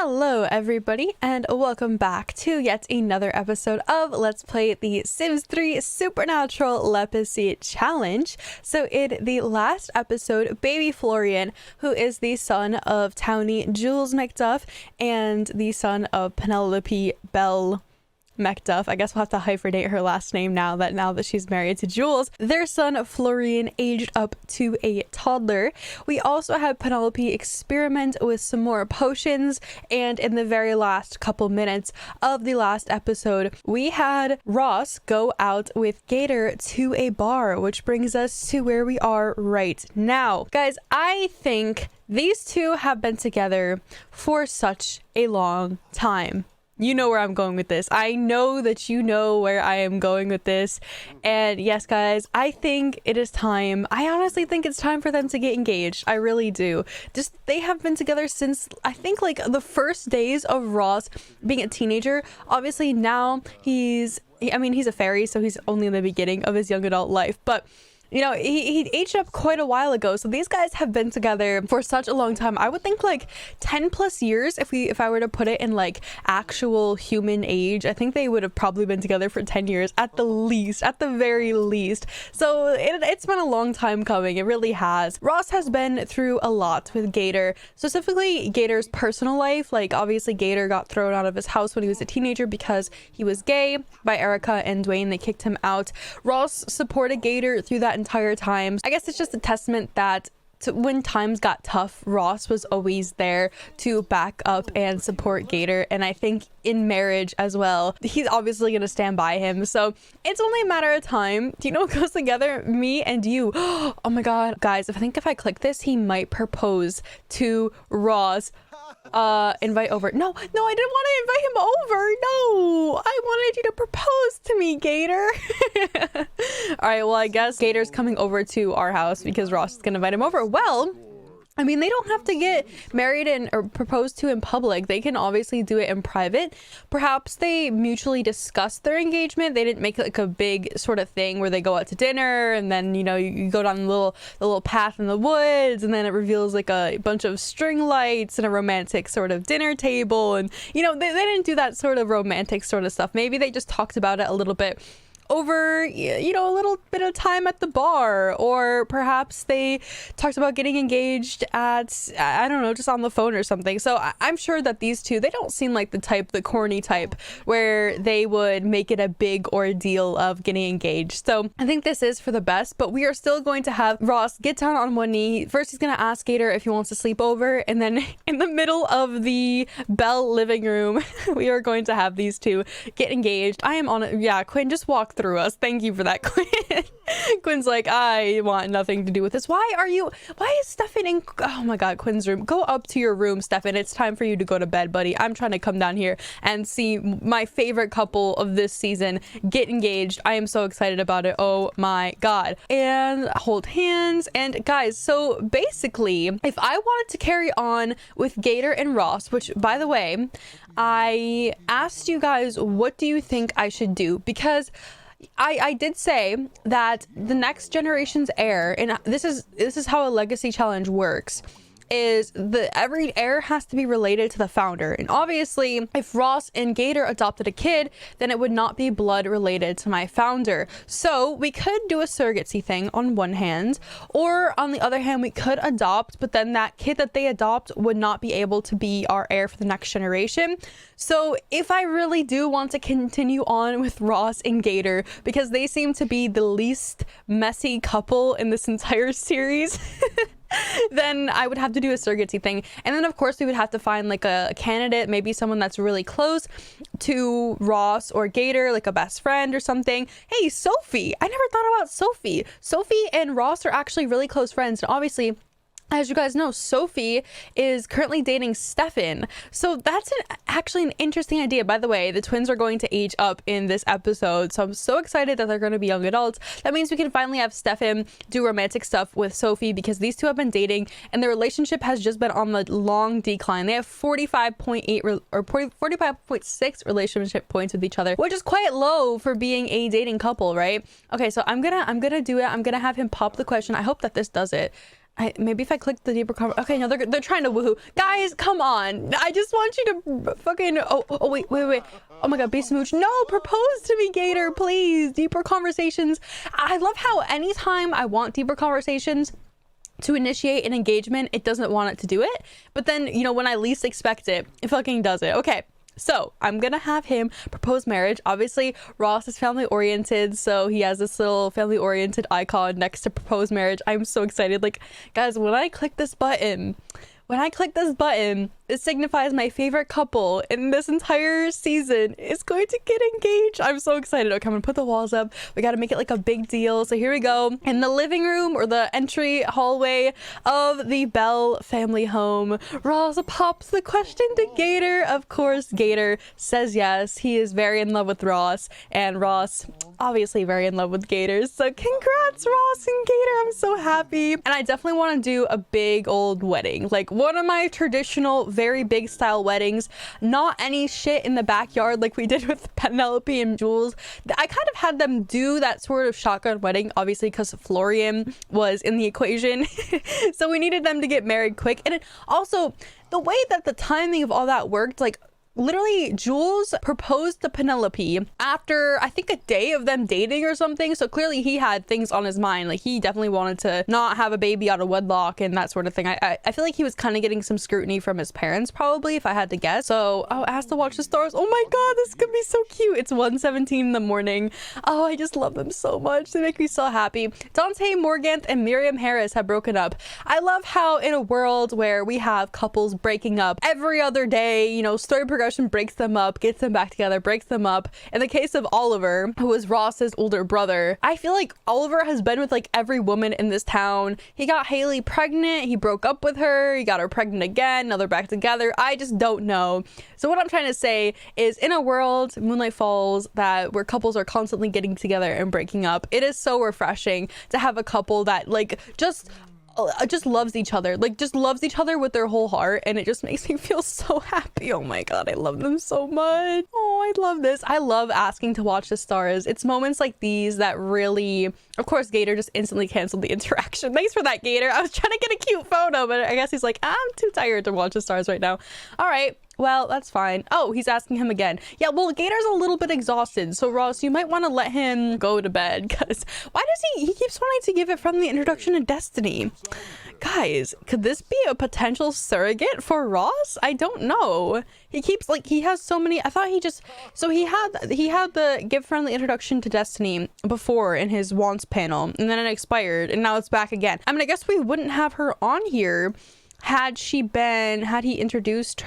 Hello everybody and welcome back to yet another episode of Let's Play the Sims 3 Supernatural Lepacy Challenge. So in the last episode, baby Florian, who is the son of Townie Jules McDuff and the son of Penelope Belle McDuff. I guess we'll have to hyphenate her last name now that she's married to Jules. Their son Florian aged up to a toddler. We also had Penelope experiment with some more potions, and in the very last couple minutes of the last episode, we had Ross go out with Gator to a bar, which brings us to where we are right now. Guys, I think these two have been together for such a long time. You know where I'm going with this. I know that you know where I am going with this. And yes, guys, I think it is time. I honestly think it's time for them to get engaged. I really do. Just, they have been together since, I think, like the first days of Ross being a teenager. Obviously now he's a fairy, so he's only in the beginning of his young adult life. But you know, he aged up quite a while ago. So these guys have been together for such a long time. I would think like 10 plus years if I were to put it in like actual human age. I think they would have probably been together for 10 years at the least, at the very least. So it's been a long time coming. It really has. Ross has been through a lot with Gator, specifically Gator's personal life. Like obviously Gator got thrown out of his house when he was a teenager because he was gay by Erica and Dwayne. They kicked him out. Ross supported Gator through that entire time. I guess it's just a testament that when times got tough, Ross was always there to back up and support Gator, and I think in marriage as well, he's obviously gonna stand by him. So it's only a matter of time. Do you know what goes together? Me and you. Oh my god, guys, I think if I click this, he might propose to Ross. Invite over. No, I didn't want to invite him over. No, I wanted you to propose to me, Gator. All right, well, I guess Gator's coming over to our house because Ross is gonna invite him over. Well, I mean, they don't have to get married or proposed to in public. They can obviously do it in private. Perhaps they mutually discussed their engagement. They didn't make like a big sort of thing where they go out to dinner and then, you know, you go down the little path in the woods and then it reveals like a bunch of string lights and a romantic sort of dinner table. And, you know, they didn't do that sort of romantic sort of stuff. Maybe they just talked about it a little bit over, you know, a little bit of time at the bar, or perhaps they talked about getting engaged at, I don't know, just on the phone or something. So I'm sure that these two, they don't seem like the corny type where they would make it a big ordeal of getting engaged. So I think this is for the best, but we are still going to have Ross get down on one knee. First, he's going to ask Gator if he wants to sleep over, and then in the middle of the Belle living room, we are going to have these two get engaged. I am on it. Yeah, Quinn, just walk through us. Thank you for that, Quinn. Quinn's like, I want nothing to do with this. Why is Stefan in? Oh my god, Quinn's room. Go up to your room, Stefan. It's time for you to go to bed, buddy. I'm trying to come down here and see my favorite couple of this season get engaged. I am so excited about it. Oh my god. And hold hands. And guys, so basically, if I wanted to carry on with Gator and Ross, which by the way, I asked you guys, what do you think I should do? Because I did say that the next generation's heir, and this is how a legacy challenge works, is every heir has to be related to the founder. And obviously, if Ross and Gator adopted a kid, then it would not be blood related to my founder. So we could do a surrogacy thing on one hand, or on the other hand, we could adopt, but then that kid that they adopt would not be able to be our heir for the next generation. So if I really do want to continue on with Ross and Gator, because they seem to be the least messy couple in this entire series, then I would have to do a surrogacy thing. And then of course we would have to find like a candidate, maybe someone that's really close to Ross or Gator, like a best friend or something. Hey, Sophie, I never thought about Sophie. Sophie and Ross are actually really close friends, and obviously, as you guys know, Sophie is currently dating Stefan. So that's actually an interesting idea. By the way, the twins are going to age up in this episode. So I'm so excited that they're going to be young adults. That means we can finally have Stefan do romantic stuff with Sophie, because these two have been dating and their relationship has just been on the long decline. They have 45.8 or 45.6 relationship points with each other, which is quite low for being a dating couple, right? Okay, so I'm gonna do it. I'm gonna have him pop the question. I hope that this does it. Maybe if I click the deeper comment. Okay, no, they're trying to woohoo. Guys, come on. I just want you to fucking. Oh, wait. Oh my god, be smooch. No, propose to me, Gator, please. Deeper conversations. I love how anytime I want deeper conversations to initiate an engagement, it doesn't want it to do it. But then, you know, when I least expect it, it fucking does it. Okay. So I'm gonna have him propose marriage. Obviously, Ross is family oriented, so he has this little family oriented icon next to propose marriage. I'm so excited. Like, guys, when I click this button, it signifies my favorite couple in this entire season is going to get engaged. I'm so excited. Okay, I'm gonna put the walls up. We gotta make it like a big deal. So here we go. In the living room or the entry hallway of the Bell family home, Ross pops the question to Gator. Of course, Gator says yes. He is very in love with Ross, and Ross obviously very in love with Gator. So congrats, Ross and Gator. I'm so happy. And I definitely want to do a big old wedding, like one of my traditional very big style weddings, not any shit in the backyard like we did with Penelope and Jules. I kind of had them do that sort of shotgun wedding, obviously because Florian was in the equation. So we needed them to get married quick. And also the way that the timing of all that worked, like literally Jules proposed to Penelope after I think a day of them dating or something. So clearly he had things on his mind. Like he definitely wanted to not have a baby out of wedlock and that sort of thing. I feel like he was kind of getting some scrutiny from his parents probably, if I had to guess. So asked to watch the stars. Oh my god, this could be so cute. It's 1:17 in the morning. Oh, I just love them so much. They make me so happy. Dante Morganth and Miriam Harris have broken up. I love how in a world where we have couples breaking up every other day, you know, story progression breaks them up, gets them back together, breaks them up. In the case of Oliver, who was Ross's older brother, I feel like Oliver has been with like every woman in this town. He got Haley pregnant, he broke up with her, he got her pregnant again, now they're back together. I just don't know. So what I'm trying to say is, in a world, Moonlight Falls, that where couples are constantly getting together and breaking up, it is so refreshing to have a couple that like just loves each other, like just loves each other with their whole heart, and it just makes me feel so happy. Oh my god, I love them so much. Oh, I love this. I love asking to watch the stars. It's moments like these that really, of course, Gator just instantly canceled the interaction. Thanks for that, Gator. I was trying to get a cute photo, but I guess he's like, I'm too tired to watch the stars right now. All right, well, that's fine. Oh, he's asking him again. Yeah, well, Gator's a little bit exhausted, so Ross, you might want to let him go to bed, because why does he keeps wanting to give a friendly introduction to Destiny? Guys, could this be a potential surrogate for Ross? I don't know. He keeps like, he has so many. I thought he just, so he had the give friendly introduction to Destiny before in his wants panel, and then it expired, and now it's back again. I mean, I guess we wouldn't have her on here had he introduced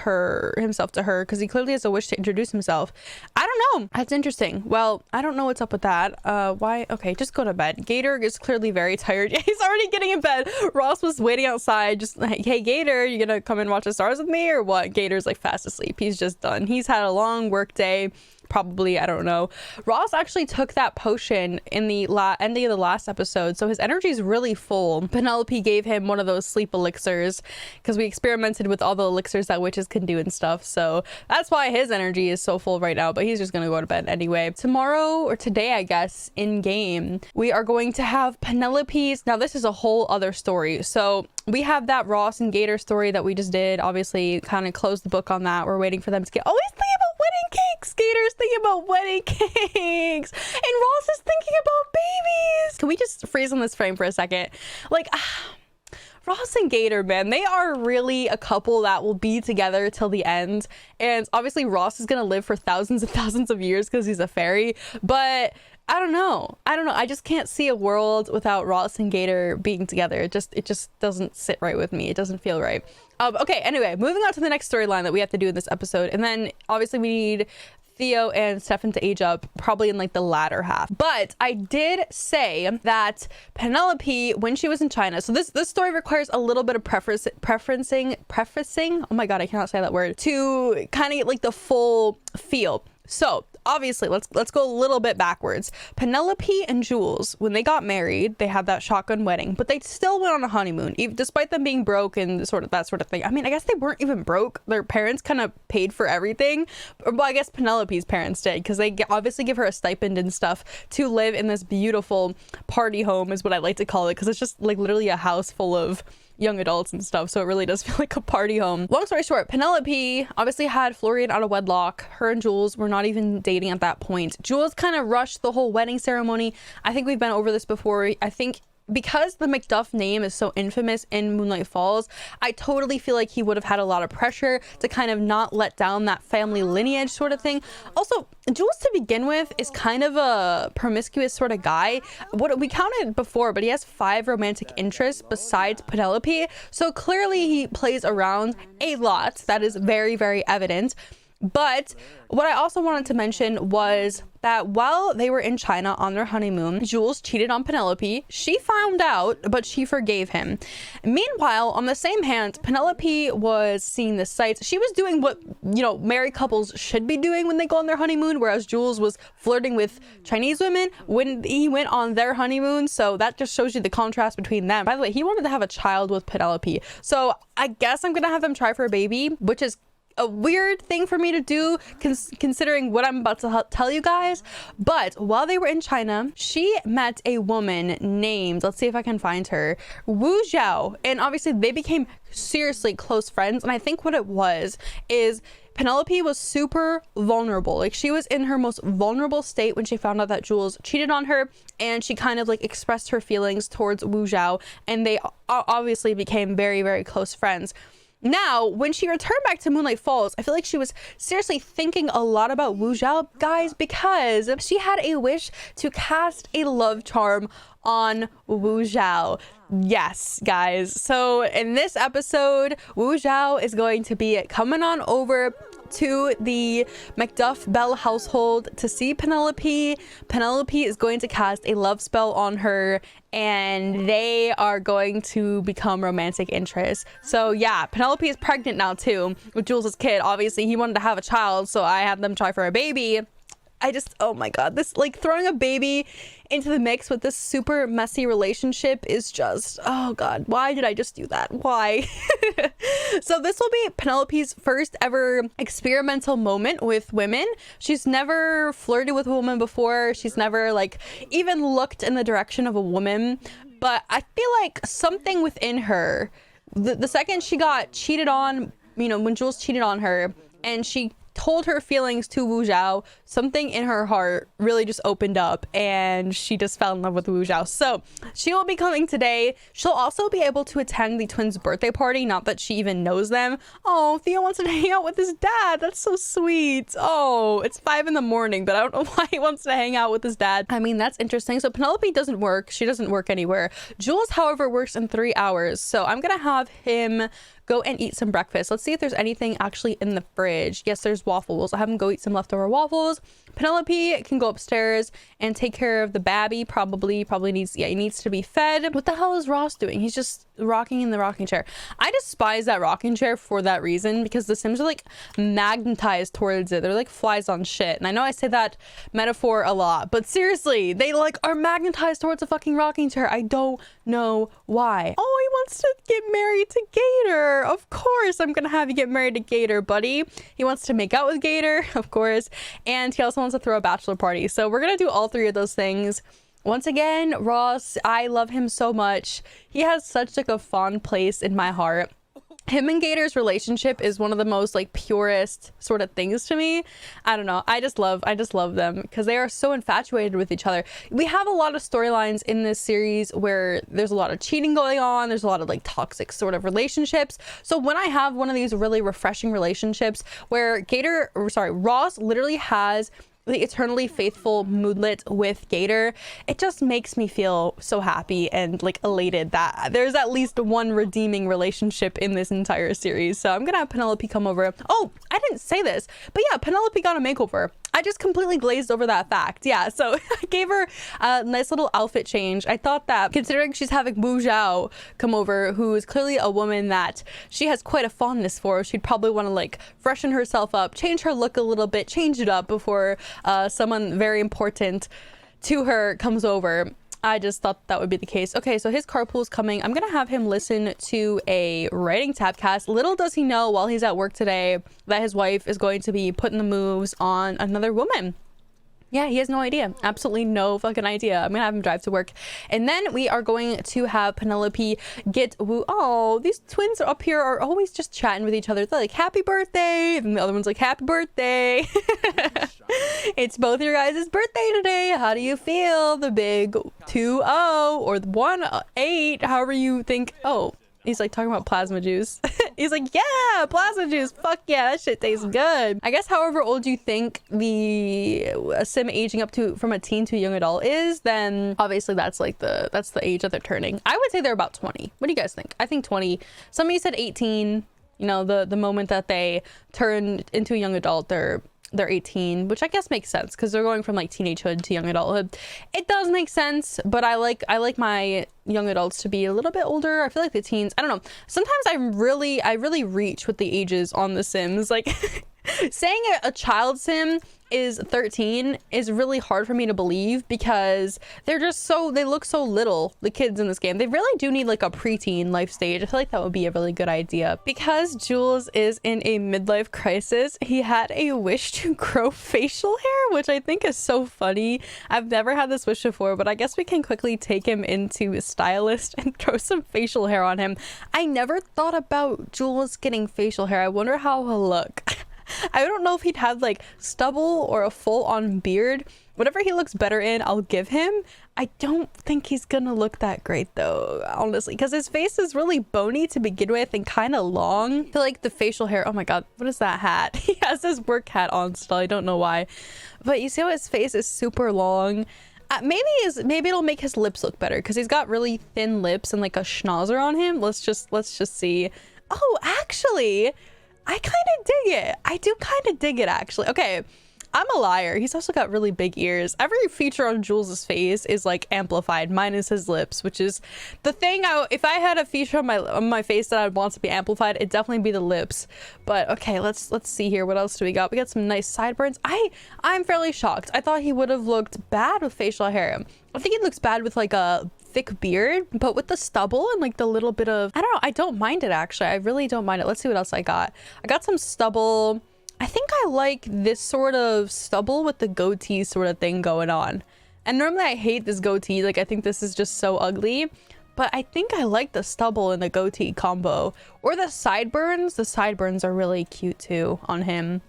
himself to her, because he clearly has a wish to introduce himself. I don't know. That's interesting. Well, I don't know what's up with that. Why? Okay, just go to bed. Gator is clearly very tired. He's already getting in bed. Ross was waiting outside just like, hey Gator, you gonna come and watch the stars with me or what? Gator's like fast asleep. He's just done. He's had a long work day. Probably, I don't know. Ross actually took that potion in the ending of the last episode, so his energy is really full. Penelope gave him one of those sleep elixirs because we experimented with all the elixirs that witches can do and stuff, so that's why his energy is so full right now, but he's just gonna go to bed anyway. Tomorrow, or today I guess, in game, we are going to have Penelope's, now this is a whole other story. So we have that Ross and Gator story that we just did, obviously kind of closed the book on that. We're waiting for them to get, always thinking about wedding cakes. Gator's thinking about wedding cakes and Ross is thinking about babies. Can we just freeze on this frame for a second? Like, Ross and Gator, man, they are really a couple that will be together till the end. And obviously Ross is gonna live for thousands and thousands of years because he's a fairy, but I don't know. I just can't see a world without Ross and Gator being together. It just doesn't sit right with me. It doesn't feel right. Okay, anyway, moving on to the next storyline that we have to do in this episode. And then obviously we need Theo and Stefan to age up, probably in like the latter half. But I did say that Penelope, when she was in China, so this story requires a little bit of prefacing, oh my god, I cannot say that word, to kind of get like the full feel. So obviously, let's go a little bit backwards. Penelope and Jules, when they got married, they had that shotgun wedding, but they still went on a honeymoon, despite them being broke and sort of that sort of thing. I mean, I guess they weren't even broke. Their parents kind of paid for everything. Well, I guess Penelope's parents did, because they obviously give her a stipend and stuff to live in this beautiful party home, is what I like to call it, because it's just like literally a house full of young adults and stuff, so it really does feel like a party home. Long story short, Penelope obviously had Florian out of wedlock. Her and Jules were not even dating at that point. Jules kind of rushed the whole wedding ceremony. I think we've been over this before. I think because the Macduff name is so infamous in Moonlight Falls, I totally feel like he would have had a lot of pressure to kind of not let down that family lineage sort of thing. Also, Jules to begin with is kind of a promiscuous sort of guy. What we counted before, but he has 5 romantic interests besides Penelope. So clearly he plays around a lot. That is very, very evident. But what I also wanted to mention was that while they were in China on their honeymoon, Jules cheated on Penelope. She found out, but she forgave him. Meanwhile, on the same hand, Penelope was seeing the sights. She was doing what, you know, married couples should be doing when they go on their honeymoon, whereas Jules was flirting with Chinese women when he went on their honeymoon. So that just shows you the contrast between them. By the way, he wanted to have a child with Penelope. So I guess I'm gonna have them try for a baby, which is a weird thing for me to do considering what I'm about to tell you guys. But while they were in China, she met a woman named, let's see if I can find her, Wu Zhao, and obviously they became seriously close friends. And I think what it was is Penelope was super vulnerable. Like, she was in her most vulnerable state when she found out that Jules cheated on her, and she kind of like expressed her feelings towards Wu Zhao, and they obviously became very, very close friends. Now, when she returned back to Moonlight Falls, I feel like she was seriously thinking a lot about Wu Zhao, guys, because she had a wish to cast a love charm on Wu Zhao. Yes, guys. So in this episode, Wu Zhao is going to be coming on over to the Macduff Bell household to see Penelope. Penelope is going to cast a love spell on her, and they are going to become romantic interests. So yeah, Penelope is pregnant now too with Jules' kid. Obviously he wanted to have a child, so I had them try for a baby. Oh my god, this, like, throwing a baby into the mix with this super messy relationship is just, oh god, why did I just do that? Why? So this will be Penelope's first ever experimental moment with women. She's never flirted with a woman before. She's never like even looked in the direction of a woman. But I feel like something within her, the second she got cheated on, you know, when Jules cheated on her and she told her feelings to Wu Zhao, something in her heart really just opened up and she just fell in love with Wu Zhao. So she will be coming today. She'll also be able to attend the twins' birthday party, not that she even knows them. Oh, Theo wants to hang out with his dad. That's so sweet. Oh, it's 5 in the morning, but I don't know why he wants to hang out with his dad. I mean, that's interesting. So Penelope doesn't work. She doesn't work anywhere. Jules, however, works in 3 hours. So I'm gonna have him go and eat some breakfast. Let's see if there's anything actually in the fridge. Yes, there's waffles. I'll have him go eat some leftover waffles. Penelope can go upstairs and take care of the babby. Probably needs, yeah, he needs to be fed. What the hell is Ross doing? He's just rocking in the rocking chair. I despise that rocking chair for that reason, because the Sims are like magnetized towards it. They're like flies on shit. And I know I say that metaphor a lot, but seriously, they like are magnetized towards a fucking rocking chair. I don't know why. Oh, he wants to get married to Gator. Of course I'm gonna have you get married to Gator, buddy. He wants to make out with Gator, of course, and he also wants to throw a bachelor party. So we're gonna do all 3 of those things. Once again, Ross, I love him so much. He has such like a fond place in my heart. Him and Gator's relationship is one of the most like purest sort of things to me. I don't know. I just love them because they are so infatuated with each other. We have a lot of storylines in this series where there's a lot of cheating going on. There's a lot of like toxic sort of relationships. So when I have one of these really refreshing relationships where Ross literally has the eternally faithful moodlet with Gator, it just makes me feel so happy and like elated that there's at least one redeeming relationship in this entire series. So I'm gonna have Penelope come over. Oh, I didn't say this, but yeah, Penelope got a makeover. I just completely glazed over that fact. Yeah, so I gave her a nice little outfit change. I thought that considering she's having Wu Zhao come over, who is clearly a woman that she has quite a fondness for, she'd probably want to like freshen herself up, change her look a little bit, change it up before someone very important to her comes over. I just thought that would be the case. Okay, so his carpool is coming. I'm gonna have him listen to a writing tabcast. Little does he know while he's at work today that his wife is going to be putting the moves on another woman. Yeah, he has no idea. Absolutely no fucking idea. I'm gonna have him drive to work. And then we are going to have Penelope get Wu. Oh, these twins up here are always just chatting with each other. They're like, happy birthday. And the other one's like, happy birthday. It's both your guys' birthday today. How do you feel? The big 2-0 or the 1-8, however you think. Oh, he's like talking about plasma juice. He's like, yeah, plasma juice. Fuck yeah, that shit tastes good. I guess however old you think the sim aging up to from a teen to a young adult is, then obviously that's the age that they're turning. I would say they're about 20. What do you guys think? I think 20. Some of you said 18. You know, the moment that they turn into a young adult, they're 18, which I guess makes sense because they're going from like teenagehood to young adulthood. It does make sense, but I like my young adults to be a little bit older. I feel like the teens, I don't know. Sometimes I really reach with the ages on the Sims. Like saying a child sim is 13 is really hard for me to believe because they're just they look so little, the kids in this game. They really do need like a preteen life stage. I feel like that would be a really good idea. Because Jules is in a midlife crisis, he had a wish to grow facial hair, which I think is so funny. I've never had this wish before, but I guess we can quickly take him into a stylist and grow some facial hair on him. I never thought about Jules getting facial hair. I wonder how he'll look. I don't know if he'd have like stubble or a full-on beard. Whatever he looks better in, I'll give him. I don't think he's gonna look that great though, honestly, because his face is really bony to begin with and kind of long. I feel like the facial hair, oh my god, what is that hat? He has his work hat on still. I don't know why, but you see how his face is super long. Maybe it'll make his lips look better because he's got really thin lips and like a schnauzer on him. Let's just see. Oh, actually, I kind of dig it. I do kind of dig it, actually. Okay, I'm a liar. He's also got really big ears. Every feature on Jules's face is like amplified, minus his lips, which is the thing. If I had a feature on my face that I'd want to be amplified, it'd definitely be the lips. But okay, let's see here. What else do we got? We got some nice sideburns. I'm fairly shocked. I thought he would have looked bad with facial hair. I think he looks bad with like a thick beard, but with the stubble and like the little bit of, I don't know, I don't mind it actually. I really don't mind it. Let's see what else I got. I got some stubble. I think I like this sort of stubble with the goatee sort of thing going on. And normally I hate this goatee. Like I think this is just so ugly, but I think I like the stubble and the goatee combo. Or the sideburns. The sideburns are really cute too on him.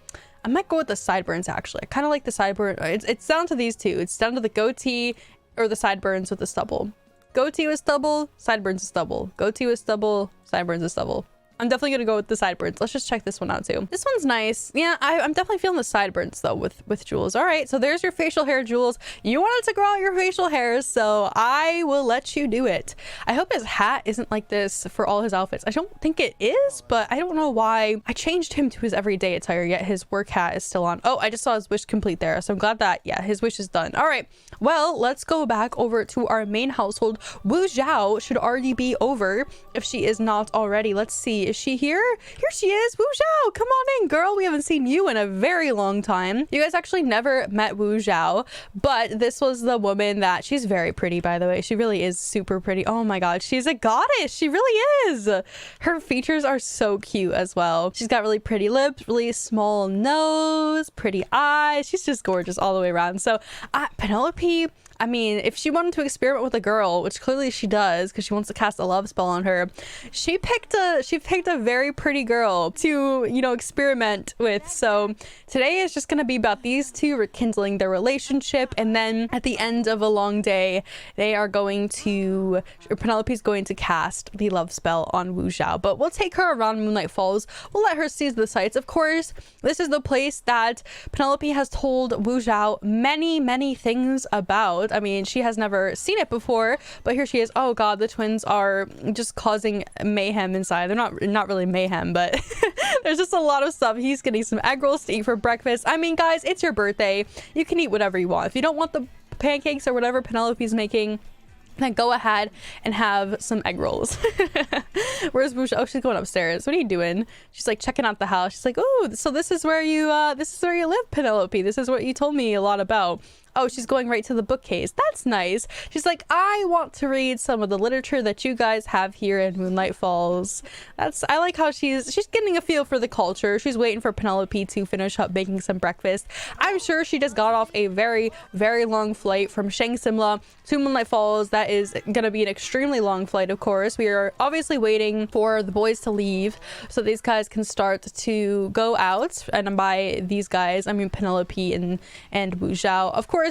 I might go with the sideburns actually. I kind of like the sideburn. It's down to these two. It's down to the goatee or the sideburns with the stubble. Goatee with stubble, sideburns with stubble. Goatee with stubble, sideburns with stubble. I'm definitely gonna go with the sideburns. Let's just check this one out too. This one's nice. Yeah, I'm definitely feeling the sideburns though with Jules. All right, so there's your facial hair, Jules. You wanted to grow out your facial hairs, so I will let you do it. I hope his hat isn't like this for all his outfits. I don't think it is, but I don't know why. I changed him to his everyday attire, yet his work hat is still on. Oh, I just saw his wish complete there, so I'm glad that, yeah, his wish is done. All right, well, let's go back over to our main household. Wu Zhao should already be over if she is not already. Let's see. Is she here? Here she is. Wu Zhao, come on in, girl. We haven't seen you in a very long time. You guys actually never met Wu Zhao, but this was the woman that, she's very pretty, by the way. She really is super pretty. Oh my god, she's a goddess. She really is. Her features are so cute as well. She's got really pretty lips, really small nose, pretty eyes. She's just gorgeous all the way around. So Penelope, I mean, if she wanted to experiment with a girl, which clearly she does because she wants to cast a love spell on her, she picked a very pretty girl to, you know, experiment with. So today is just going to be about these two rekindling their relationship, and then at the end of a long day, Penelope's going to cast the love spell on Wu Zhao. But we'll take her around Moonlight Falls. We'll let her see the sights. Of course, this is the place that Penelope has told Wu Zhao many things about. I mean, she has never seen it before, but here she is. Oh god, the twins are just causing mayhem inside. They're not really mayhem, but There's just a lot of stuff. He's getting some egg rolls to eat for breakfast. I mean, guys, it's your birthday. You can eat whatever you want. If you don't want the pancakes or whatever Penelope's making, then go ahead and have some egg rolls. Where's Wu Zhao? Oh, she's going upstairs. What are you doing? She's like checking out the house. She's like, oh, so this is where you live, Penelope. This is what you told me a lot about. Oh, she's going right to the bookcase. That's nice. She's like, I want to read some of the literature that you guys have here in Moonlight Falls. I like how she's getting a feel for the culture. She's waiting for Penelope to finish up making some breakfast. I'm sure she just got off a very, very long flight from Shang Simla to Moonlight Falls. That is gonna be an extremely long flight, of course. We are obviously waiting for the boys to leave so these guys can start to go out. And by these guys, I mean Penelope and Wu Zhao. Of course,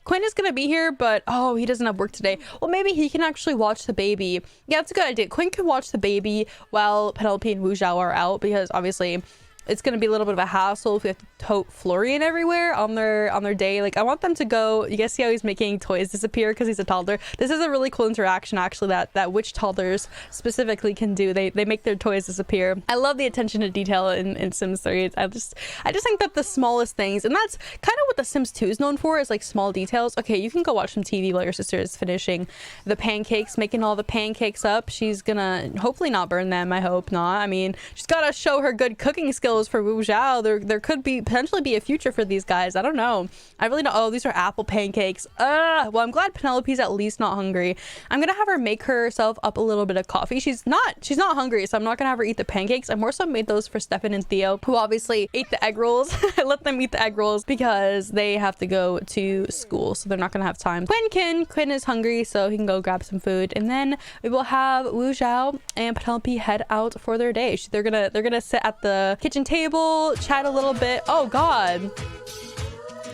Quinn is gonna be here, but oh, he doesn't have work today. Well, maybe he can actually watch the baby. Yeah, it's a good idea. Quinn can watch the baby while Penelope and Wu Zhao are out, because obviously it's going to be a little bit of a hassle if we have to tote Florian everywhere on their day. Like, I want them to go. You guys see how he's making toys disappear because he's a toddler? This is a really cool interaction, actually, that which toddlers specifically can do. They make their toys disappear. I love the attention to detail in Sims 3. I just think that the smallest things, and that's kind of what the Sims 2 is known for, is like small details. Okay, you can go watch some TV while your sister is finishing the pancakes, making all the pancakes up. She's gonna hopefully not burn them. I hope not. I mean, she's got to show her good cooking skills for Wu Zhao. There could potentially be a future for these guys. I don't know. I really don't. Oh, these are apple pancakes. Well, I'm glad Penelope's at least not hungry. I'm gonna have her make herself up a little bit of coffee. She's not hungry, so I'm not gonna have her eat the pancakes. I more so made those for Stefan and Theo, who obviously ate the egg rolls. I let them eat the egg rolls because they have to go to school, so they're not gonna have time. Quinn is hungry, so he can go grab some food, and then we will have Wu Zhao and Penelope head out for their day. They're gonna sit at the kitchen table, chat a little bit. Oh god.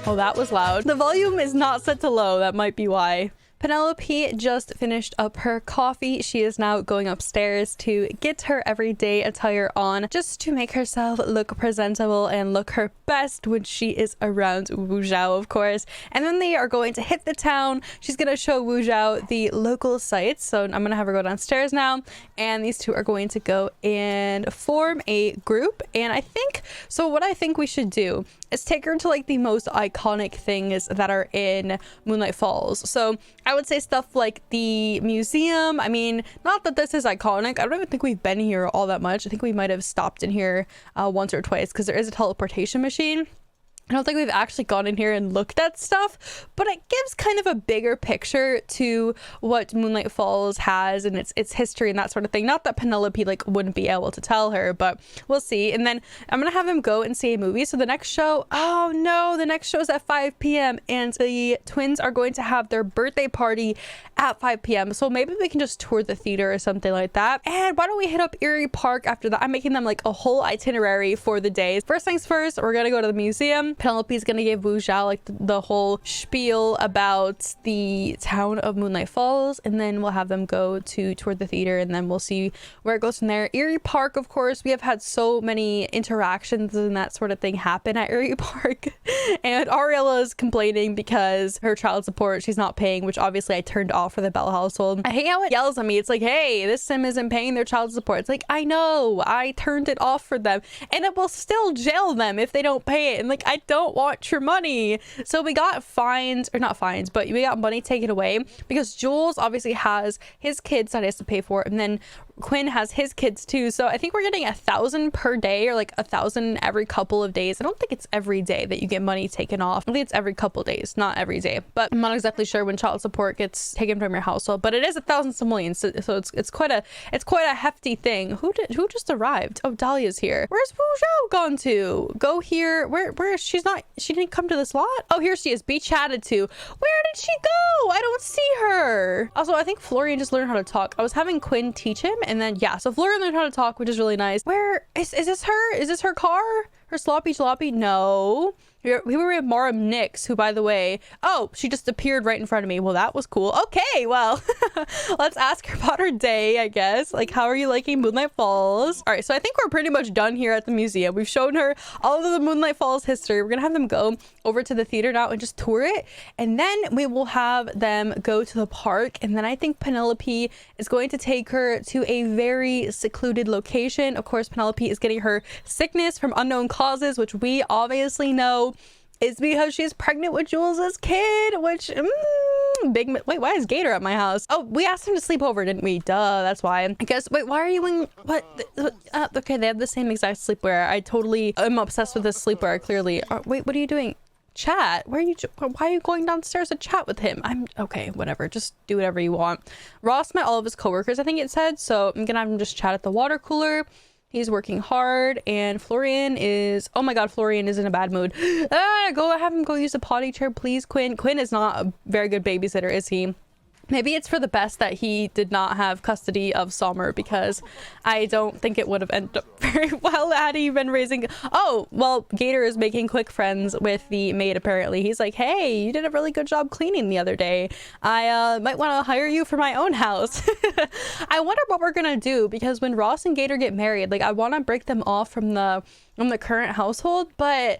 Oh, that was loud. The volume is not set to low. That might be why. Penelope just finished up her coffee. She is now going upstairs to get her everyday attire on, just to make herself look presentable and look her best when she is around Wu Zhao, of course. And then they are going to hit the town. She's going to show Wu Zhao the local sites. So I'm going to have her go downstairs now. And these two are going to go and form a group. And what I think we should do is take her to like the most iconic things that are in Moonlight Falls. So I would say stuff like the museum. I mean, not that this is iconic. I don't even think we've been here all that much. I think we might have stopped in here once or twice because there is a teleportation machine. I don't think we've actually gone in here and looked at stuff, but it gives kind of a bigger picture to what Moonlight Falls has and its history and that sort of thing. Not that Penelope wouldn't be able to tell her, but we'll see. And then I'm gonna have him go and see a movie. So the next show, oh no, the next show is at 5 p.m. and the twins are going to have their birthday party at 5 p.m. So maybe we can just tour the theater or something like that. And why don't we hit up Eerie Park after that? I'm making them like a whole itinerary for the days. First things first, we're gonna go to the museum. Penelope's gonna give Wu Zhao like the whole spiel about the town of Moonlight Falls, and then we'll have them go to tour the theater, and then we'll see where it goes from there. Eerie Park, of course, we have had so many interactions and that sort of thing happen at Eerie Park. And Ariella is complaining because her child support she's not paying, which obviously I turned off for the Bell household. I hate how it yells at me. It's like, hey, this sim isn't paying their child support. It's like, I know, I turned it off for them, and it will still jail them if they don't pay it. And like, I don't want your money. So we got fines, or not fines, but we got money taken away because Jules obviously has his kids that he has to pay for, and then Quinn has his kids too. So I think we're getting 1,000 per day, or like 1,000 every couple of days. I don't think it's every day that you get money taken off. I think it's every couple days, not every day. But I'm not exactly sure when child support gets taken from your household. But it is 1,000 simoleons, so it's quite a hefty thing. Who just arrived? Oh, Dahlia's here. Where's Wu Zhao gone to? Go here. Where is she? She didn't come to this lot. Oh, here she is. Be chatted to. Where did she go? I don't see her. Also, I think Florian just learned how to talk. I was having Quinn teach him, and then yeah, so Florian learned how to talk, which is really nice. Where is this her? Is this her car? Her sloppy jalopy? No. We were with Marum Nix, who, by the way, oh, she just appeared right in front of me. Well, that was cool. Okay, well, let's ask her about her day, I guess. Like, how are you liking Moonlight Falls? All right, so I think we're pretty much done here at the museum. We've shown her all of the Moonlight Falls history. We're gonna have them go over to the theater now and just tour it, and then we will have them go to the park, and then I think Penelope is going to take her to a very secluded location. Of course, Penelope is getting her sickness from unknown causes, which we obviously know is because she's pregnant with Jules's kid, which wait, why is Gator at my house? Oh, we asked him to sleep over, didn't we? Duh, that's why. I guess. Wait, why are you in what? Okay, they have the same exact sleepwear. I totally am obsessed with this sleepwear, clearly. Wait, what are you doing? Chat? Why are you going downstairs to chat with him? I'm okay, whatever, just do whatever you want. Ross met all of his coworkers, I think it said, so I'm gonna have him just chat at the water cooler. He's working hard, and Florian is, oh my god, Florian is in a bad mood. Go have him go use a potty chair, please. Quinn is not a very good babysitter, is he? Maybe it's for the best that he did not have custody of Sommer, because I don't think it would have ended up very well had he been raising. Oh, well, Gator is making quick friends with the maid, apparently. He's like, hey, you did a really good job cleaning the other day. I might want to hire you for my own house. I wonder what we're gonna do, because when Ross and Gator get married, like, I want to break them off from the current household, but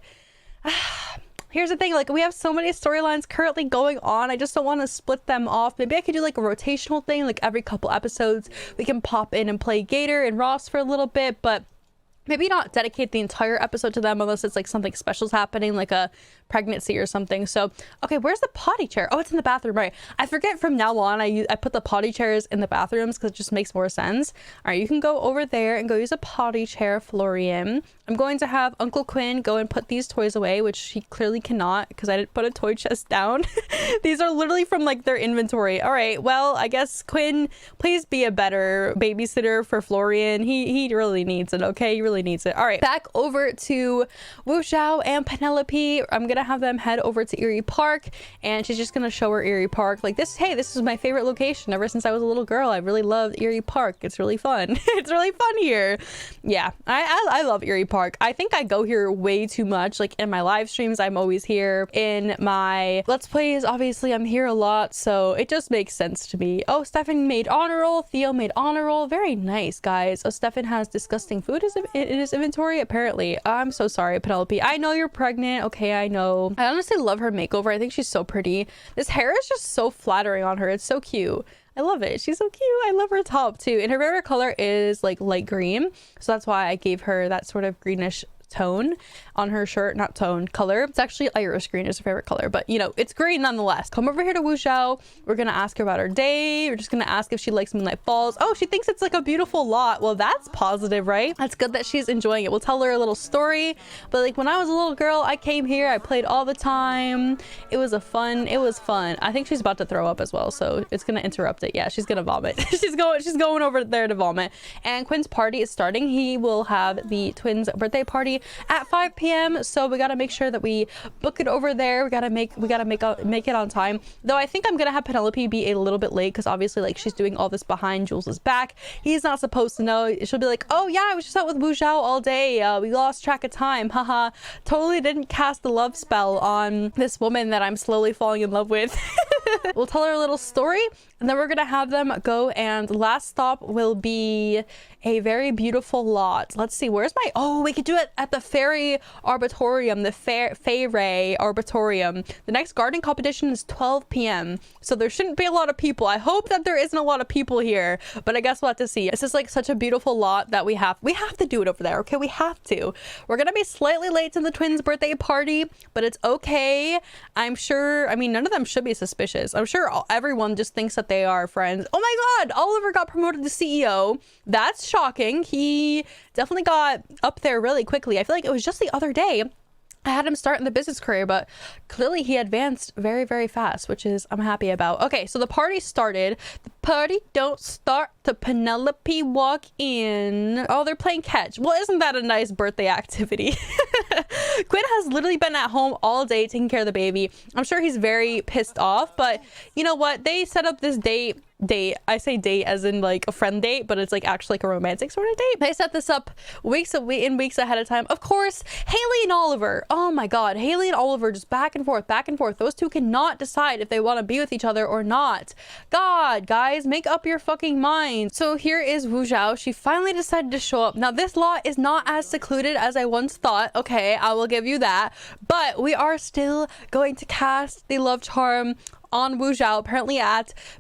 here's the thing, like, we have so many storylines currently going on. I just don't want to split them off. Maybe I could do like a rotational thing, like every couple episodes we can pop in and play Gator and Ross for a little bit, but maybe not dedicate the entire episode to them unless it's like something special's happening, like a pregnancy or something. So okay, where's the potty chair? Oh, it's in the bathroom, right? I forget from now on I put the potty chairs in the bathrooms because it just makes more sense. All right, you can go over there and go use a potty chair, Florian. I'm going to have Uncle Quinn go and put these toys away, which he clearly cannot because I didn't put a toy chest down. These are literally from like their inventory. All right, well, I guess Quinn, please be a better babysitter for Florian. He really needs it, okay? He really needs it. All right, back over to Wu Zhao and Penelope. I'm gonna have them head over to Eerie Park, and she's just gonna show her Eerie Park. Like this, hey, this is my favorite location ever since I was a little girl. I really loved Eerie Park. It's really fun. It's really fun here. Yeah, I love Eerie Park. I think I go here way too much. Like in my live streams, I'm always here. In my Let's Plays, obviously I'm here a lot, so it just makes sense to me. Oh, Stefan made honor roll. Theo made honor roll. Very nice, guys. Oh, Stefan has disgusting food in his inventory, apparently. I'm so sorry, Penelope. I know you're pregnant. Okay, I know. I honestly love her makeover. I think she's so pretty. This hair is just so flattering on her. It's so cute. I love it. She's so cute. I love her top too. And her favorite color is like light green. So that's why I gave her that sort of greenish tone on her shirt. Not tone, color. It's actually Irish green is her favorite color, but you know, it's green nonetheless. Come over here to Wu Zhao. We're gonna ask her about her day. We're just gonna ask if she likes Moonlight Falls. Oh, she thinks it's like a beautiful lot. Well, that's positive, right? That's good that she's enjoying it. We'll tell her a little story. But like when I was a little girl, I came here, I played all the time. It was fun. I think she's about to throw up as well, so it's gonna interrupt it. Yeah, she's gonna vomit. she's going over there to vomit. And Quinn's party is starting. He will have the twins' birthday party at 5 p.m. so we got to make sure that we book it over there. We got to make it on time, though. I think I'm gonna have Penelope be a little bit late because obviously like she's doing all this behind Jules's back. He's not supposed to know. She'll be like, oh yeah, I was just out with Wu Zhao all day, we lost track of time, haha. Totally didn't cast the love spell on this woman that I'm slowly falling in love with. We'll tell her a little story, and then we're gonna have them go, and last stop will be a very beautiful lot. Let's see, where's my, oh, we could do it at the Fairy Arboretum, the Fairy Arboretum. The next garden competition is 12 p.m. so there shouldn't be a lot of people. I hope that there isn't a lot of people here, but I guess we'll have to see. This is like such a beautiful lot that we have to do it over there, okay? We have to. We're gonna be slightly late to the twins' birthday party, but it's okay. I'm sure, I mean, none of them should be suspicious. I'm sure everyone just thinks that they are friends. Oh my god, Oliver got promoted to CEO. That's shocking. He definitely got up there really quickly. I feel like it was just the other day I had him start in the business career, but clearly he advanced very, very fast, which is I'm happy about. Okay, so the party started. The party don't start to Penelope walk in. Oh, they're playing catch. Well, isn't that a nice birthday activity? Quinn has literally been at home all day taking care of the baby. I'm sure he's very pissed off, but you know what? They set up this date date. I say date as in like a friend date, but it's like actually like a romantic sort of date. They set this up weeks ahead of time. Of course, Haley and Oliver. Oh my god, Haley and Oliver just back and forth, back and forth. Those two cannot decide if they want to be with each other or not. God, guys, make up your fucking mind. So here is Wu Zhao. She finally decided to show up. Now this lot is not as secluded as I once thought. Okay, I will give you that. But we are still going to cast the love charm on Wu Zhao. Apparently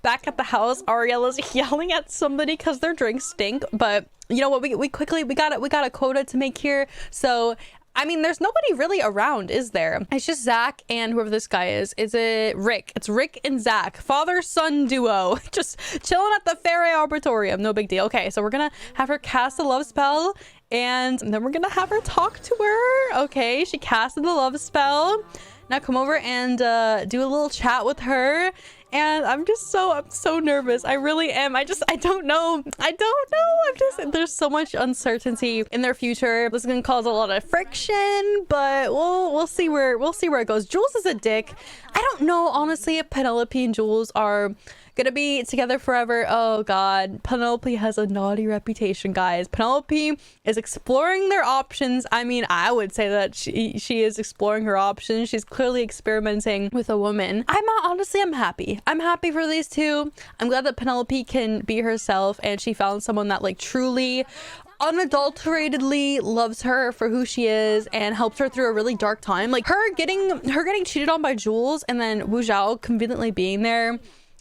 back at the house, Ariella's yelling at somebody because their drinks stink. But you know what, we got a quota to make here. So I mean, there's nobody really around, is there? It's just Zach and whoever this guy is. Is it Rick? It's Rick and Zach, father-son duo, just chilling at the Fairy Arboretum. No big deal. Okay, so we're gonna have her cast a love spell, and then we're gonna have her talk to her. Okay, she casted the love spell. Now come over and do a little chat with her. And I'm so nervous. I really am. I don't know. There's so much uncertainty in their future. This is gonna cause a lot of friction, but we'll see where it goes. Jules is a dick. I don't know, honestly, if Penelope and Jules are gonna be together forever. Oh god, Penelope has a naughty reputation, guys. Penelope is exploring their options. I mean, I would say that she is exploring her options. She's clearly experimenting with a woman. I'm happy. I'm happy for these two. I'm glad that Penelope can be herself and she found someone that like truly unadulteratedly loves her for who she is and helped her through a really dark time. Like her getting cheated on by Jules and then Wu Zhao conveniently being there.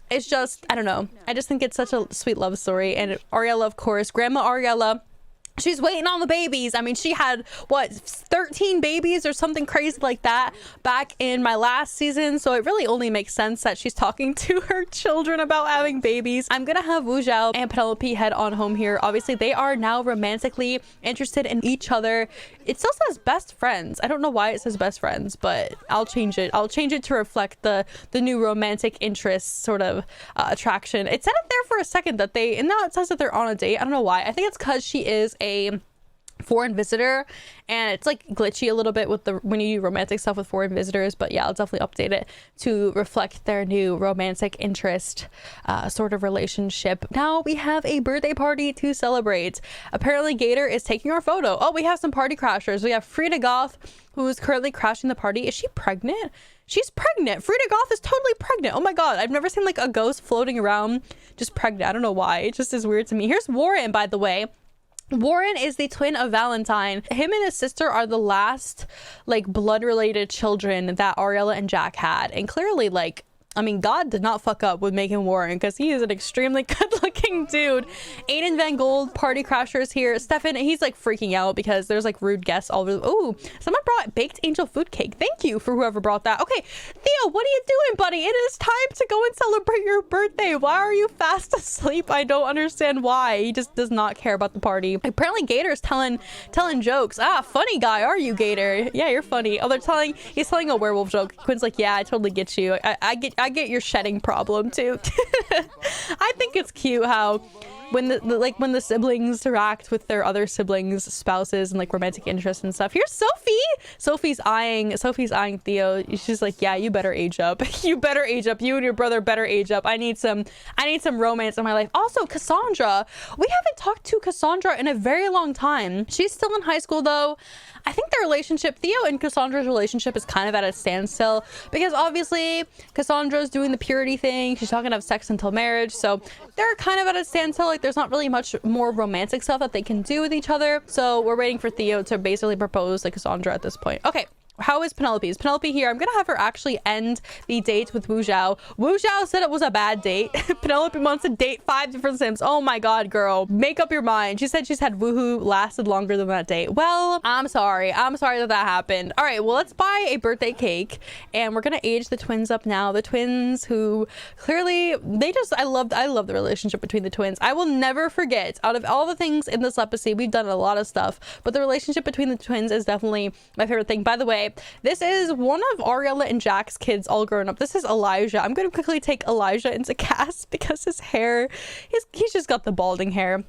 It's just, I don't know. I just think it's such a sweet love story. And Ariella, of course, Grandma Ariella, she's waiting on the babies. I mean, she had, what, 13 babies or something crazy like that back in my last season. So it really only makes sense that she's talking to her children about having babies. I'm gonna have Wu Zhao and Penelope head on home here. Obviously, they are now romantically interested in each other. It still says best friends. I don't know why it says best friends, but I'll change it. I'll change it to reflect the new romantic interest sort of attraction. It said it there for a second that and now it says that they're on a date. I don't know why. I think it's because she is a foreign visitor and it's like glitchy a little bit with when you do romantic stuff with foreign visitors, but yeah, I'll definitely update it to reflect their new romantic interest sort of relationship. Now we have a birthday party to celebrate. Apparently Gator is taking our photo. Oh, we have some party crashers. We have Frida Goth, who is currently crashing the party. Is she pregnant? She's pregnant. Frida Goth is totally pregnant. Oh my god, I've never seen like a ghost floating around just pregnant. I don't know why. It just is weird to me. Here's Warren, by the way. Warren is the twin of Valentine. Him and his sister are the last like blood related children that Ariella and Jack had, and clearly like I mean, God did not fuck up with making Warren because he is an extremely good-looking dude. Aiden Van Gold, party crashers here. Stefan, he's like freaking out because there's like rude guests all over. Oh, someone brought baked angel food cake. Thank you for whoever brought that. Okay, Theo, what are you doing, buddy? It is time to go and celebrate your birthday. Why are you fast asleep? I don't understand why. He just does not care about the party. Apparently, Gator's telling jokes. Ah, funny guy, are you, Gator? Yeah, you're funny. Oh, he's telling a werewolf joke. Quinn's like, yeah, I totally get you. I get your shedding problem too. I think it's cute how when the siblings interact with their other siblings' spouses and like romantic interests and stuff. Here's Sophie. Sophie's eyeing Theo. She's like, yeah, you better age up. You better age up. You and your brother better age up. I need some romance in my life. Also, Cassandra. We haven't talked to Cassandra in a very long time. She's still in high school though. I think their relationship, Theo and Cassandra's relationship, is kind of at a standstill because obviously Cassandra's doing the purity thing. She's not gonna have sex until marriage, so they're kind of at a standstill. Like, there's not really much more romantic stuff that they can do with each other. So we're waiting for Theo to basically propose to Cassandra at this point. Okay. How is Penelope? Is Penelope here? I'm gonna have her actually end the date with Wu Zhao. Wu Zhao said it was a bad date. Penelope wants to date 5 different Sims. Oh my god, girl. Make up your mind. She said she's had woohoo lasted longer than that date. Well, I'm sorry. I'm sorry that happened. All right, well, let's buy a birthday cake and we're gonna age the twins up now. The twins who clearly, I love the relationship between the twins. I will never forget, out of all the things in this Lepacy, we've done a lot of stuff, but the relationship between the twins is definitely my favorite thing. By the way, this is one of Ariella and Jack's kids all grown up. This is Elijah. I'm going to quickly take Elijah into cast because his hair, he's just got the balding hair.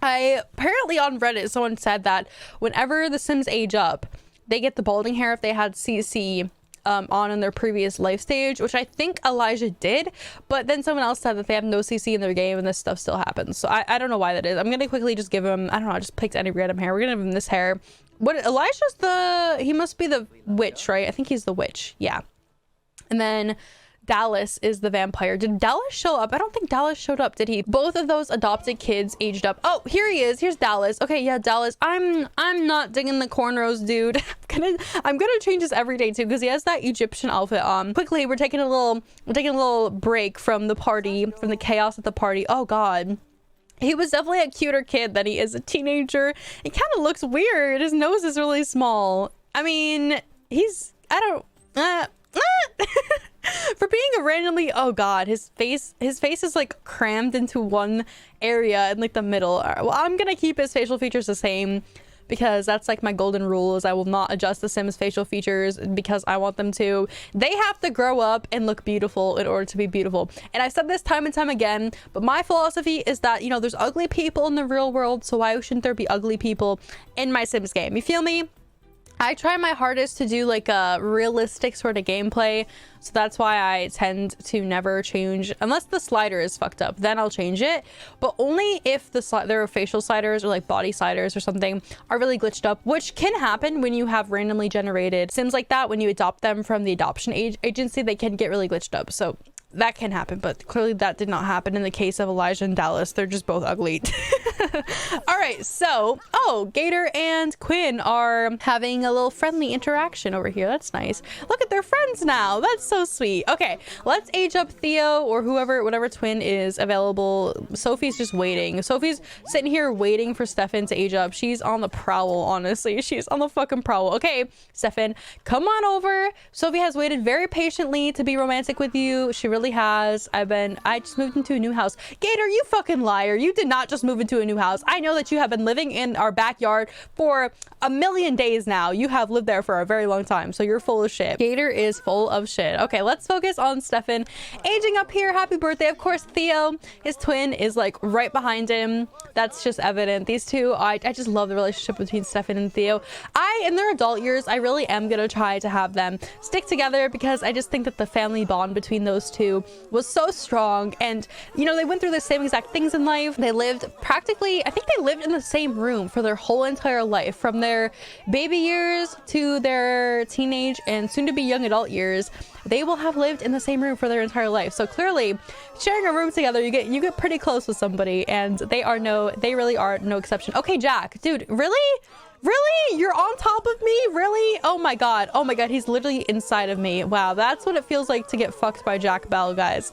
Apparently on Reddit, someone said that whenever the Sims age up, they get the balding hair if they had CC on in their previous life stage, which I think Elijah did, but then someone else said that they have no CC in their game and this stuff still happens. So I don't know why that is. I'm gonna quickly just give him, I don't know, I just picked any random hair. We're gonna give him this hair. What, Elijah's he must be the witch, right? I think he's the witch. Yeah. And then Dallas is the vampire. Did Dallas show up? I don't think Dallas showed up, did he? Both of those adopted kids aged up. Oh, here he is. Here's Dallas. Okay, yeah, Dallas. I'm not digging the cornrows, dude. I'm gonna change this every day too, because he has that Egyptian outfit on. Quickly, we're taking a little break from the party, from the chaos at the party. Oh god. He was definitely a cuter kid than he is a teenager. It kind of looks weird. His nose is really small. I mean, for being a randomly, oh god, his face is like crammed into one area in like the middle. All right, well, I'm gonna keep his facial features the same because that's like my golden rule, is I will not adjust the Sims facial features because I want them to. They have to grow up and look beautiful in order to be beautiful. And I've said this time and time again, but my philosophy is that, you know, there's ugly people in the real world, so why shouldn't there be ugly people in my Sims game? You feel me? I try my hardest to do like a realistic sort of gameplay, so that's why I tend to never change, unless the slider is fucked up, then I'll change it, but only if their facial sliders or like body sliders or something are really glitched up, which can happen when you have randomly generated Sims like that. When you adopt them from the adoption agency, they can get really glitched up, so that can happen, but clearly that did not happen in the case of Elijah and Dallas. They're just both ugly. All right, so Gator and Quinn are having a little friendly interaction over here. That's nice. Look at their friends now. That's so sweet. Okay, let's age up Theo or whatever twin is available. Sophie's just waiting. Sophie's sitting here waiting for Stefan to age up. She's on the prowl, honestly. She's on the fucking prowl. Okay, Stefan, come on over. Sophie has waited very patiently to be romantic with you. She really has. I just moved into a new house. Gator, you fucking liar. You did not just move into a new house. I know that you have been living in our backyard for a million days now. You have lived there for a very long time, so you're full of shit. Gator is full of shit. Okay, let's focus on Stefan aging up here. Happy birthday. Of course, Theo, his twin, is like right behind him. That's just evident. These two, I just love the relationship between Stefan and Theo. In their adult years, I really am gonna try to have them stick together, because I just think that the family bond between those two was so strong. And you know, they went through the same exact things in life. They lived practically, I think they lived in the same room for their whole entire life, from their baby years to their teenage and soon to be young adult years. They will have lived in the same room for their entire life. So clearly, sharing a room together, you get pretty close with somebody, and they really are no exception. Okay, Jack, dude, really? You're on top of me? Really? Oh my god, he's literally inside of me. Wow, that's what it feels like to get fucked by Jack Bell, guys.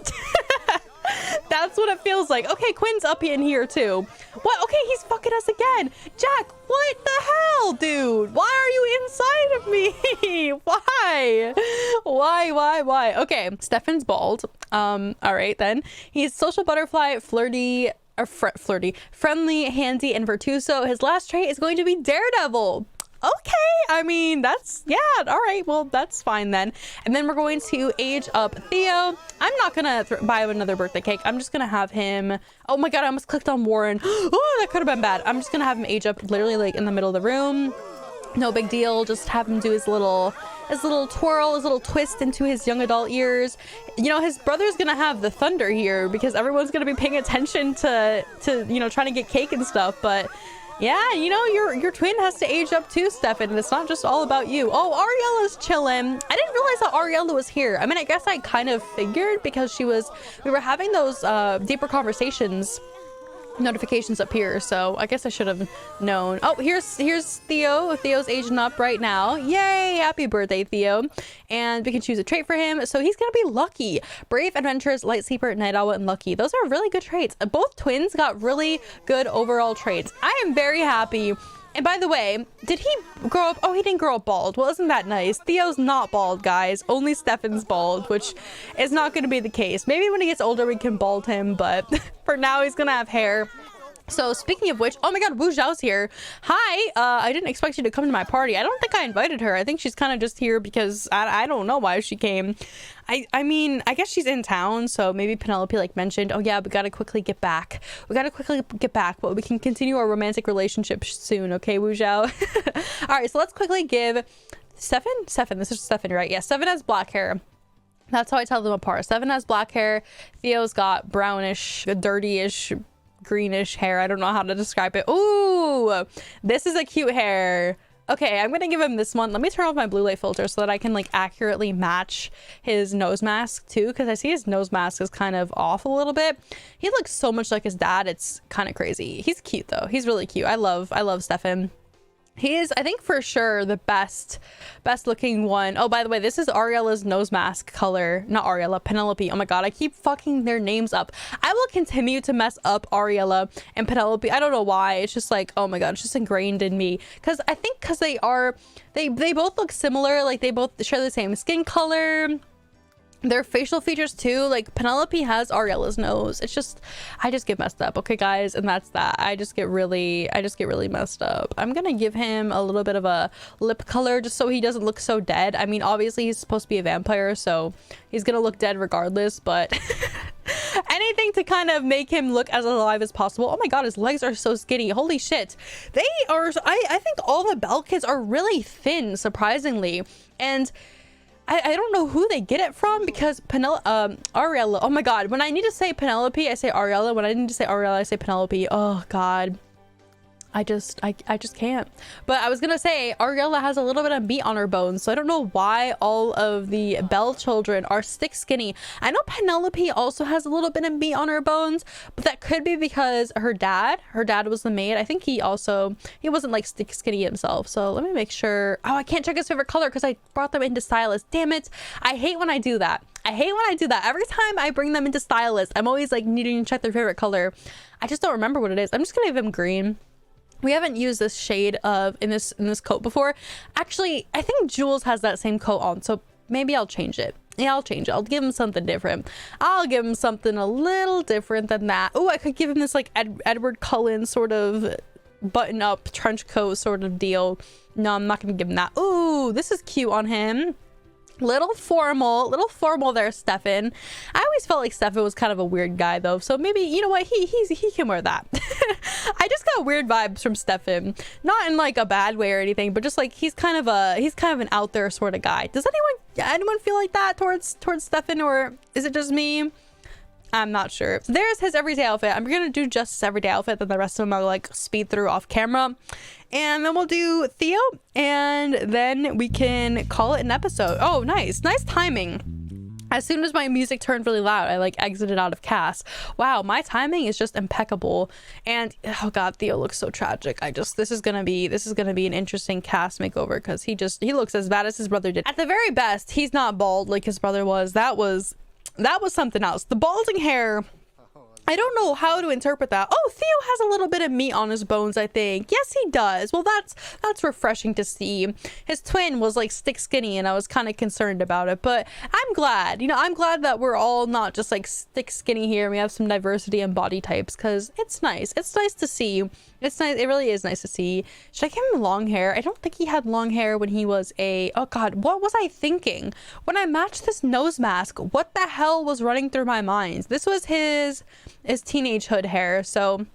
That's what it feels like. Okay, Quinn's up in here too. What? Okay, he's fucking us again. Jack, what the hell, dude? Why are you inside of me? Why? Okay, Stefan's bald. All right then. He's social butterfly, flirty, friendly, handy, and virtuoso. His last trait is going to be daredevil. Okay, I mean, that's, yeah, all right, well, that's fine then. And then we're going to age up Theo. I'm not gonna buy him another birthday cake. I'm just gonna have him, oh my god, I almost clicked on Warren. Oh, that could have been bad. I'm just gonna have him age up literally like in the middle of the room. No big deal. Just have him do his little twirl, his little twist into his young adult years. You know, his brother's gonna have the thunder here because everyone's gonna be paying attention to you know, trying to get cake and stuff. But yeah, you know, your twin has to age up too, Stefan, and it's not just all about you. Oh, Ariella's chilling. I didn't realize that Ariella was here. I mean, I guess I kind of figured because we were having those deeper conversations notifications up here, so I guess I should have known. Oh, here's Theo. Theo's aging up right now. Yay, happy birthday, Theo. And we can choose a trait for him, so he's gonna be lucky. Brave, adventurous, light sleeper, night owl, and lucky. Those are really good traits. Both twins got really good overall traits. I am very happy. And by the way, did he grow up? Oh, he didn't grow up bald. Well, isn't that nice? Theo's not bald, guys. Only Stefan's bald, which is not going to be the case. Maybe when he gets older, we can bald him, but for now, he's going to have hair. So speaking of which, oh my god, Wu Zhao's here. Hi, I didn't expect you to come to my party. I don't think I invited her. I think she's kind of just here because I don't know why she came. I mean, I guess she's in town, so maybe Penelope like mentioned, oh yeah, we gotta quickly get back. But we can continue our romantic relationship soon, okay, Wu Zhao? All right, so let's quickly give Stefan, this is Stefan, right? Yeah, Stefan has black hair. That's how I tell them apart. Stefan has black hair. Theo's got brownish, dirty-ish, greenish hair. I don't know how to describe it. Ooh, this is a cute hair. Okay, I'm gonna give him this one. Let me turn off my blue light filter so that I can like accurately match his nose mask too, because I see his nose mask is kind of off a little bit. He looks so much like his dad. It's kind of crazy. He's cute though. He's really cute. I love Stefan. He is, I think, for sure the best looking one. Oh, by the way, this is Ariella's nose mask color. Not Ariella, Penelope. Oh my god, I keep fucking their names up. I will continue to mess up Ariella and Penelope. I don't know why. It's just like, oh my god, it's just ingrained in me. Because I think because they both look similar. Like, they both share the same skin color. Their facial features too, like Penelope has Ariella's nose. It's just, I just get messed up. Okay guys, and that's that. I just get really messed up. I'm gonna give him a little bit of a lip color just so he doesn't look so dead. I mean, obviously he's supposed to be a vampire, so he's gonna look dead regardless, but anything to kind of make him look as alive as possible. Oh my god, his legs are so skinny. Holy shit. They are, I think all the Belle kids are really thin, surprisingly. And I don't know who they get it from, because Ariella, oh my god, when I need to say Penelope I say Ariella, when I need to say Ariella I say Penelope. Oh god, I just can't. But I was gonna say Ariella has a little bit of meat on her bones, so I don't know why all of the Belle children are stick skinny. I know Penelope also has a little bit of meat on her bones, but that could be because her dad was the maid. I think he wasn't like stick skinny himself. So let me make sure. Oh, I can't check his favorite color because I brought them into stylist. Damn it, I hate when I do that. Every time I bring them into stylist, I'm always like needing to check their favorite color. I just don't remember what it is. I'm just gonna give him green. We haven't used this shade of in this coat before. Actually, I think Jules has that same coat on, so maybe I'll change it. Yeah, I'll change it. I'll give him something different. I'll give him something a little different than that. Oh, I could give him this like Edward Cullen sort of button up trench coat sort of deal. No, I'm not gonna give him that. Ooh, this is cute on him. Little formal there, Stefan. I always felt like Stefan was kind of a weird guy though, so maybe, you know what, he can wear that. I just got weird vibes from Stefan, not in like a bad way or anything, but just like he's kind of an out there sort of guy. Does anyone feel like that towards Stefan, or is it just me? I'm not sure. So there's his everyday outfit. I'm gonna do just his everyday outfit, then the rest of them are like speed through off camera, and then we'll do Theo, and then we can call it an episode. Oh, nice timing. As soon as my music turned really loud, I like exited out of cast. Wow, my timing is just impeccable. And oh god, Theo looks so tragic. This is gonna be an interesting cast makeover, because he looks as bad as his brother did. At the very best, he's not bald like his brother was. That was something else. The balding hair, I don't know how to interpret that. Oh, Theo has a little bit of meat on his bones, I think. Yes, he does. Well, that's refreshing to see. His twin was like stick skinny, and I was kind of concerned about it, but I'm glad. I'm glad that we're all not just like stick skinny here. We have some diversity in body types, because it's nice. It's nice to see. It's nice. It really is nice to see. Should I give him long hair? I don't think he had long hair when he was oh god, what was I thinking? When I matched this nose mask, what the hell was running through my mind? This was his teenage hood hair. So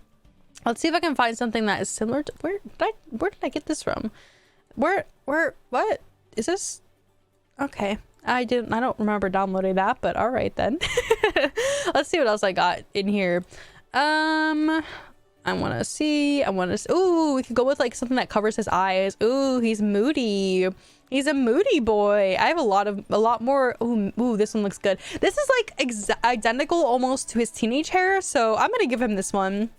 let's see if I can find something that is similar to, where did I get this from? What is this? Okay, I don't remember downloading that, but all right then. Let's see what else I got in here. I want to see. Ooh, we could go with like something that covers his eyes. Ooh, he's moody. He's a moody boy. I have a lot more. Ooh, this one looks good. This is like identical almost to his teenage hair, so I'm gonna give him this one.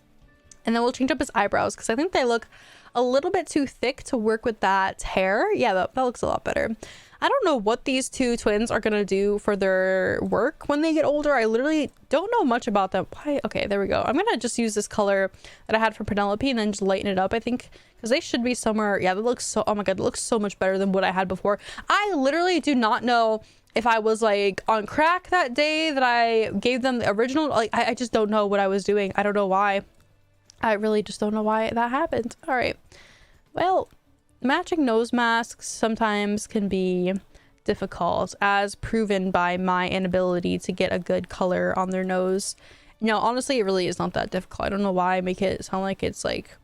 And then we'll change up his eyebrows, because I think they look a little bit too thick to work with that hair. Yeah, that looks a lot better. I don't know what these two twins are gonna do for their work when they get older. I literally don't know much about them. Why? Okay, there we go. I'm gonna just use this color that I had for Penelope and then just lighten it up, I think, because they should be somewhere. Yeah, that looks so, oh my god, it looks so much better than what I had before. I literally do not know if I was like on crack that day that I gave them the original. Like, I just don't know what I was doing. I don't know why. I really just don't know why that happened. All right, well, matching nose masks sometimes can be difficult, as proven by my inability to get a good color on their nose. No, honestly, it really is not that difficult. I don't know why I make it sound like it's like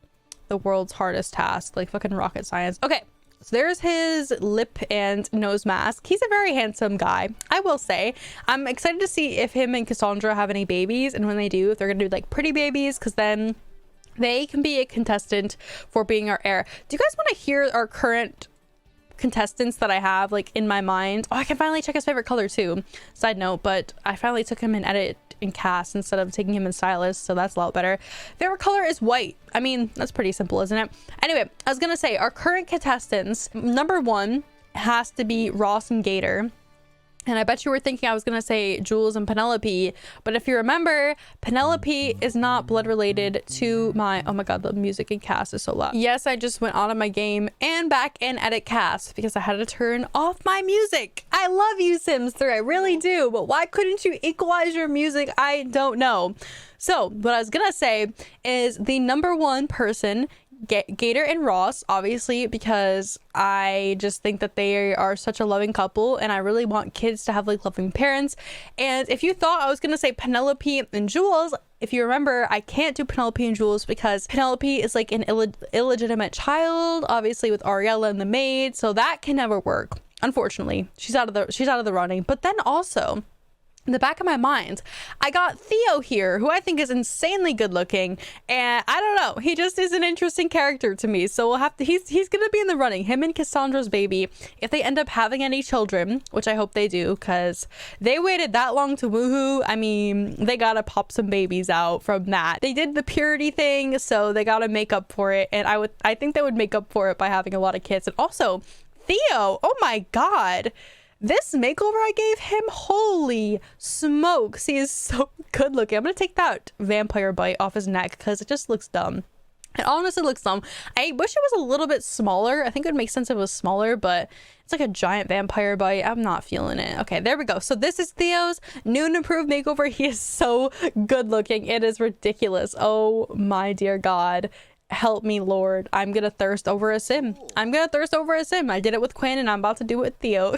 the world's hardest task, like fucking rocket science. Okay, So there's his lip and nose mask. He's a very handsome guy, I will say. I'm excited to see if him and Cassandra have any babies, and when they do, if they're gonna do like pretty babies, because then they can be a contestant for being our heir. Do you guys want to hear our current contestants that I have like in my mind? Oh, I can finally check his favorite color too. Side note, but I finally took him in edit and cast instead of taking him in stylist, so that's a lot better. Favorite color is white. I mean, that's pretty simple, isn't it? Anyway, I was gonna say our current contestants, number 1 has to be Ross and Gator. And I bet you were thinking I was gonna say Jules and Penelope, but if you remember, Penelope is not blood related to my, oh my god, the music in cast is so loud. Yes, I just went out of my game and back in edit cast because I had to turn off my music. I love you, Sims 3, I really do, but why couldn't you equalize your music? I don't know. So what I was gonna say is the number 1 person, Gator and Ross, obviously, because I just think that they are such a loving couple and I really want kids to have like loving parents. And if you thought I was gonna say Penelope and Jules, if you remember, I can't do Penelope and Jules because Penelope is like an illegitimate child, obviously, with Ariella and the maid, so that can never work. Unfortunately, she's out of the running. But then also, in the back of my mind, I got Theo here, who I think is insanely good looking, and I don't know, he just is an interesting character to me, so we'll have to, he's gonna be in the running, him and Cassandra's baby, if they end up having any children, which I hope they do, because they waited that long to woohoo. I mean, they gotta pop some babies out from that. They did the purity thing, so they gotta make up for it, and I think they would make up for it by having a lot of kids. And also Theo, oh my god, this makeover I gave him, holy smokes, he is so good looking. I'm gonna take that vampire bite off his neck because it just looks dumb. It honestly looks dumb. I wish it was a little bit smaller. I think it would make sense if it was smaller, but it's like a giant vampire bite. I'm not feeling it. Okay, there we go. So this is Theo's new and improved makeover. He is so good looking. It is ridiculous. Oh my dear god. Help me, Lord. I'm gonna thirst over a sim. I'm gonna thirst over a sim. I did it with Quinn and I'm about to do it with Theo.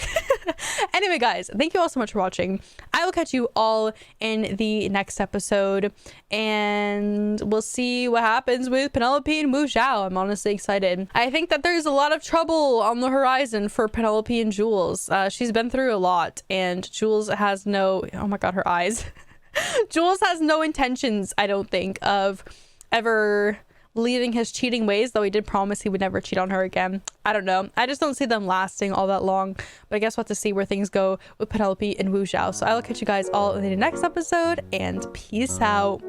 Anyway, guys, thank you all so much for watching. I will catch you all in the next episode and we'll see what happens with Penelope and Wu Zhao. I'm honestly excited. I think that there's a lot of trouble on the horizon for Penelope and Jules. She's been through a lot and Jules has no, oh my god, her eyes. Jules has no intentions, I don't think, of ever leaving his cheating ways, though he did promise he would never cheat on her again. I don't know. I just don't see them lasting all that long, but I guess we'll have to see where things go with Penelope and Wu Zhao. So I will catch you guys all in the next episode, and peace out.